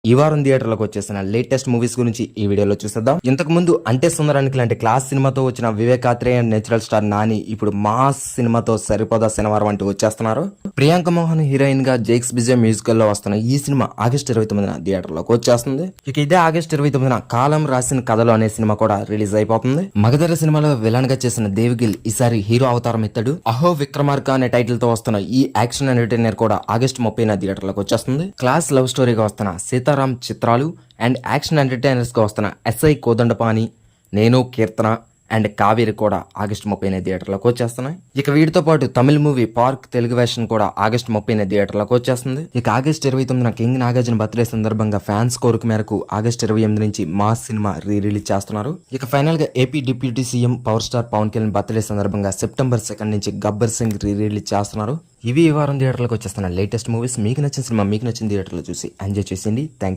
ఈ వారం థియేటర్లకు వచ్చేసిన లేటెస్ట్ మూవీస్ గురించి ఈ వీడియోలో చూసేద్దాం. ఇంతకు ముందు అంటే సుందరానికి లాంటి క్లాస్ సినిమాతో వచ్చిన Vivekatreya and natural star Nani ఇప్పుడు మాస్ సినిమాతో సరిపోదా శనివారం అంటూ వచ్చేస్తున్నారు. ప్రియాంక మోహన్ హీరోయిన్ గా జేక్స్ బిజే మ్యూజికల్ లో వస్తున్న ఈ సినిమా ఆగస్టు 29న థియేటర్లోకి వచ్చేస్తుంది. ఇక ఇదే ఆగస్టు 29న కాలం రాసిన కథలు అనే సినిమా కూడా రిలీజ్ అయిపోతుంది. మగధర సినిమాలో విలన్ గా చేసిన దేవిగిల్ ఈసారి హీరో అవతారం ఎత్తాడు. అహో విక్రమార్క అనే టైటిల్ తో వస్తున్న ఈ యాక్షన్ ఎంటర్టైనర్ కూడా ఆగస్టు 30న థియేటర్లోకి వచ్చేస్తుంది. క్లాస్ లవ్ స్టోరీగా వస్తున్న సీతారాం చిత్రాలు అండ్ యాక్షన్ ఎంటర్టైనర్స్ గా వస్తున్న ఎస్ఐ కోదండపాణి, నేను కీర్తన అండ్ కావేరి కూడా ఆగస్టు 30న థియేటర్లోకి వచ్చేస్తున్నాయి. ఇక వీటితో పాటు తమిళ మూవీ పార్క్ తెలుగు వెర్షన్ కూడా ఆగస్టు 30న థియేటర్లోకి వచ్చేస్తుంది. ఇక ఆగస్టు 29న కింగ్ నాగార్జున బర్త్డే సందర్భంగా ఫ్యాన్స్ కోరిక మేరకు ఆగస్టు 28 నుంచి మాస్ సినిమా రిలీజ్ చేస్తున్నారు. ఇక ఫైనల్ గా AP deputy CM power star Pavan Kalyan birthday సందర్భంగా సెప్టెంబర్ 2 నుంచి గబ్బర్ సింగ్ రిలీజ్ చేస్తున్నారు. ఇవి ఈ వారం థియేటర్లకు వచ్చేస్తున్న లేటెస్ట్ మూవీస్. మీకు నచ్చిన సినిమా మీకు నచ్చిన థియేటర్లో చూసి ఎంజాయ్ చేసింది. థ్యాంక్